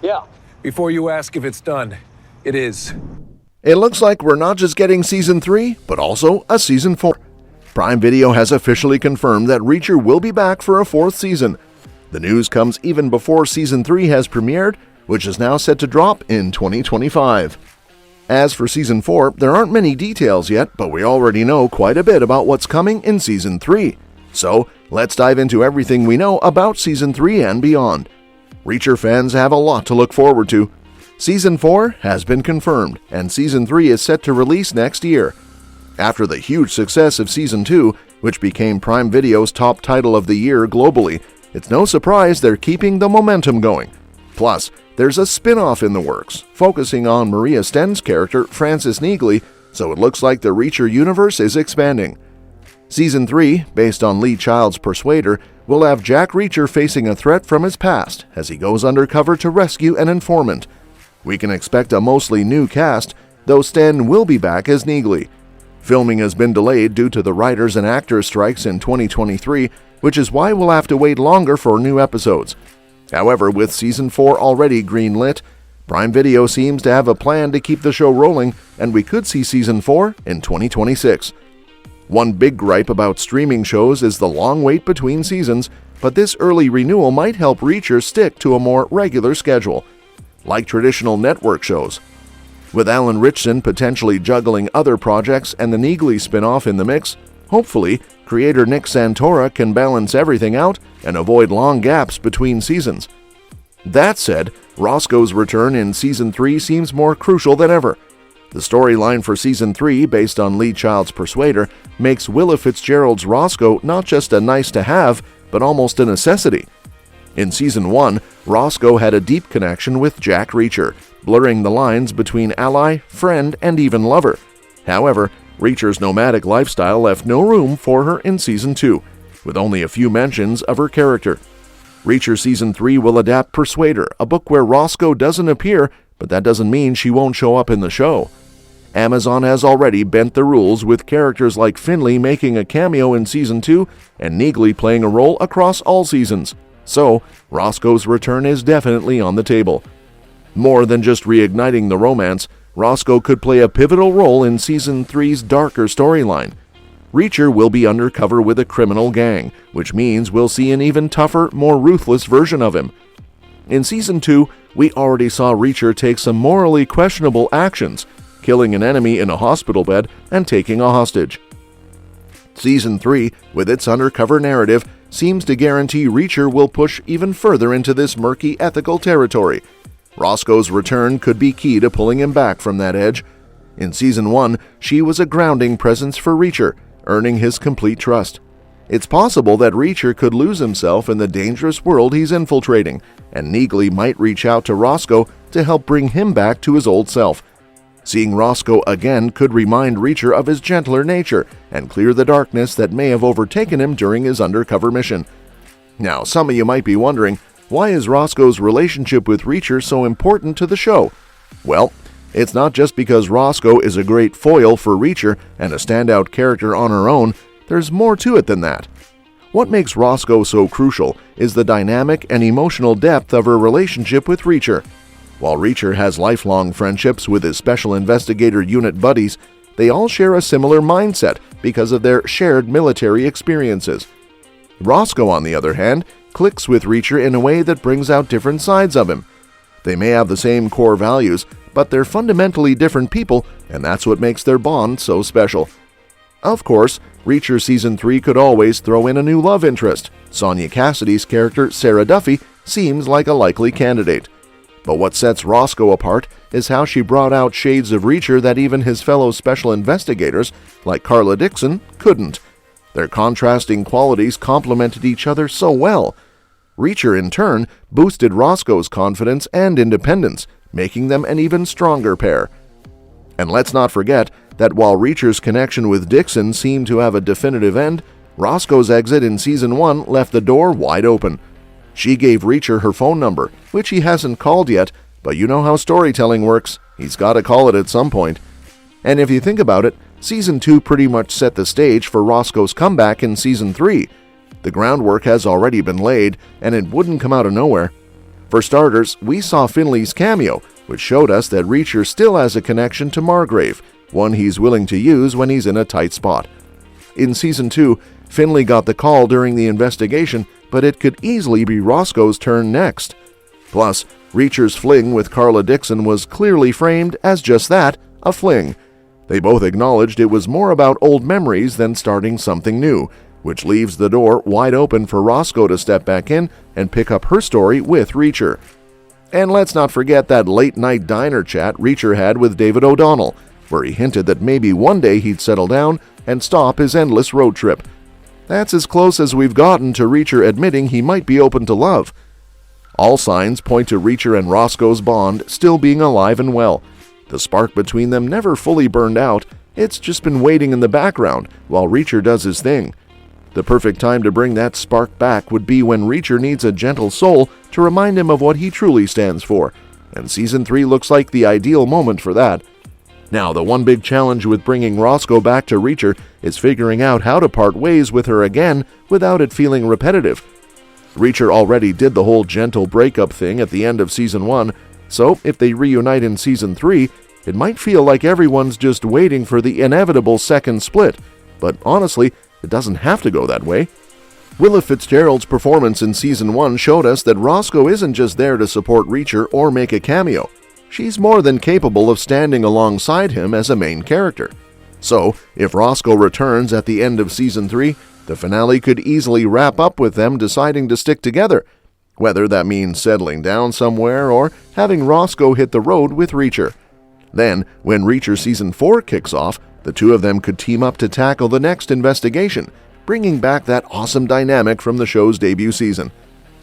Yeah. Before you ask if it's done, it is. It looks like we're not just getting Season 3, but also a Season 4. Prime Video has officially confirmed that Reacher will be back for a 4th season. The news comes even before Season 3 has premiered, which is now set to drop in 2025. As for Season 4, there aren't many details yet, but we already know quite a bit about what's coming in Season 3. So, let's dive into everything we know about Season 3 and beyond. Reacher fans have a lot to look forward to. Season 4 has been confirmed, and Season 3 is set to release next year. After the huge success of Season 2, which became Prime Video's top title of the year globally, it's no surprise they're keeping the momentum going. Plus, there's a spin-off in the works, focusing on Maria Sten's character, Frances Neagley, so it looks like the Reacher universe is expanding. Season 3, based on Lee Child's Persuader, will have Jack Reacher facing a threat from his past as he goes undercover to rescue an informant. We can expect a mostly new cast, though Sten will be back as Neagley. Filming has been delayed due to the writers and actors strikes in 2023, which is why we'll have to wait longer for new episodes. However, with Season 4 already greenlit, Prime Video seems to have a plan to keep the show rolling, and we could see Season 4 in 2026. One big gripe about streaming shows is the long wait between seasons, but this early renewal might help Reacher stick to a more regular schedule, like traditional network shows. With Alan Ritchson potentially juggling other projects and the Neagley spin-off in the mix, hopefully, creator Nick Santora can balance everything out and avoid long gaps between seasons. That said, Roscoe's return in Season 3 seems more crucial than ever. The storyline for Season 3, based on Lee Child's Persuader, makes Willa Fitzgerald's Rosco not just a nice-to-have, but almost a necessity. In Season 1, Rosco had a deep connection with Jack Reacher, blurring the lines between ally, friend, and even lover. However, Reacher's nomadic lifestyle left no room for her in Season 2, with only a few mentions of her character. Reacher Season 3 will adapt Persuader, a book where Rosco doesn't appear, but that doesn't mean she won't show up in the show. Amazon has already bent the rules, with characters like Finlay making a cameo in Season 2 and Neagley playing a role across all seasons. So, Roscoe's return is definitely on the table. More than just reigniting the romance, Rosco could play a pivotal role in Season 3's darker storyline. Reacher will be undercover with a criminal gang, which means we'll see an even tougher, more ruthless version of him. In Season 2, we already saw Reacher take some morally questionable actions, killing an enemy in a hospital bed and taking a hostage. Season 3, with its undercover narrative, seems to guarantee Reacher will push even further into this murky ethical territory. Roscoe's return could be key to pulling him back from that edge. In Season 1, she was a grounding presence for Reacher, earning his complete trust. It's possible that Reacher could lose himself in the dangerous world he's infiltrating, and Neagley might reach out to Rosco to help bring him back to his old self. Seeing Rosco again could remind Reacher of his gentler nature and clear the darkness that may have overtaken him during his undercover mission. Now, some of you might be wondering, why is Roscoe's relationship with Reacher so important to the show? Well, it's not just because Rosco is a great foil for Reacher and a standout character on her own. There's more to it than that. What makes Rosco so crucial is the dynamic and emotional depth of her relationship with Reacher. While Reacher has lifelong friendships with his Special Investigator Unit buddies, they all share a similar mindset because of their shared military experiences. Rosco, on the other hand, clicks with Reacher in a way that brings out different sides of him. They may have the same core values, but they're fundamentally different people, and that's what makes their bond so special. Of course, Reacher Season 3 could always throw in a new love interest. Sonia Cassidy's character, Sarah Duffy, seems like a likely candidate. But what sets Rosco apart is how she brought out shades of Reacher that even his fellow special investigators, like Carla Dixon, couldn't. Their contrasting qualities complemented each other so well. Reacher, in turn, boosted Roscoe's confidence and independence, making them an even stronger pair. And let's not forget that while Reacher's connection with Dixon seemed to have a definitive end, Roscoe's exit in Season 1 left the door wide open. She gave Reacher her phone number, which he hasn't called yet, but you know how storytelling works. He's got to call it at some point. And if you think about it, Season 2 pretty much set the stage for Roscoe's comeback in Season 3. The groundwork has already been laid, and it wouldn't come out of nowhere. For starters, we saw Finlay's cameo, which showed us that Reacher still has a connection to Margrave, one he's willing to use when he's in a tight spot. In Season 2, Finlay got the call during the investigation, but it could easily be Roscoe's turn next. Plus, Reacher's fling with Carla Dixon was clearly framed as just that, a fling. They both acknowledged it was more about old memories than starting something new, which leaves the door wide open for Rosco to step back in and pick up her story with Reacher. And let's not forget that late-night diner chat Reacher had with David O'Donnell, where he hinted that maybe one day he'd settle down and stop his endless road trip. That's as close as we've gotten to Reacher admitting he might be open to love. All signs point to Reacher and Roscoe's bond still being alive and well. The spark between them never fully burned out, it's just been waiting in the background while Reacher does his thing. The perfect time to bring that spark back would be when Reacher needs a gentle soul to remind him of what he truly stands for, and Season 3 looks like the ideal moment for that. Now, the one big challenge with bringing Rosco back to Reacher is figuring out how to part ways with her again without it feeling repetitive. Reacher already did the whole gentle breakup thing at the end of Season 1, so if they reunite in Season 3, it might feel like everyone's just waiting for the inevitable second split, but honestly, it doesn't have to go that way. Willa Fitzgerald's performance in Season 1 showed us that Rosco isn't just there to support Reacher or make a cameo. She's more than capable of standing alongside him as a main character. So, if Rosco returns at the end of Season 3, the finale could easily wrap up with them deciding to stick together, whether that means settling down somewhere or having Rosco hit the road with Reacher. Then, when Reacher Season 4 kicks off, the two of them could team up to tackle the next investigation, bringing back that awesome dynamic from the show's debut season.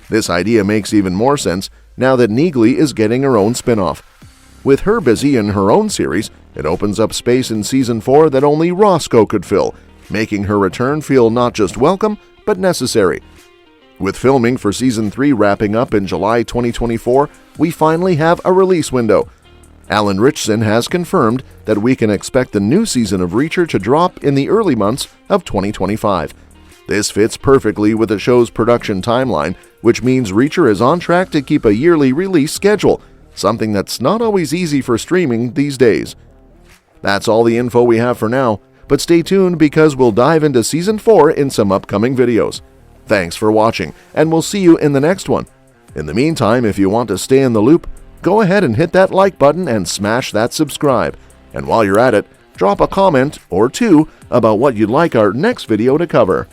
This idea makes even more sense now that Neagley is getting her own spin-off. With her busy in her own series, it opens up space in Season 4 that only Rosco could fill, making her return feel not just welcome, but necessary. With filming for Season 3 wrapping up in July 2024, we finally have a release window. Alan Ritchson has confirmed that we can expect the new season of Reacher to drop in the early months of 2025. This fits perfectly with the show's production timeline, which means Reacher is on track to keep a yearly release schedule, something that's not always easy for streaming these days. That's all the info we have for now, but stay tuned because we'll dive into Season 4 in some upcoming videos. Thanks for watching, and we'll see you in the next one. In the meantime, if you want to stay in the loop, go ahead and hit that like button and smash that subscribe. And while you're at it, drop a comment or two about what you'd like our next video to cover.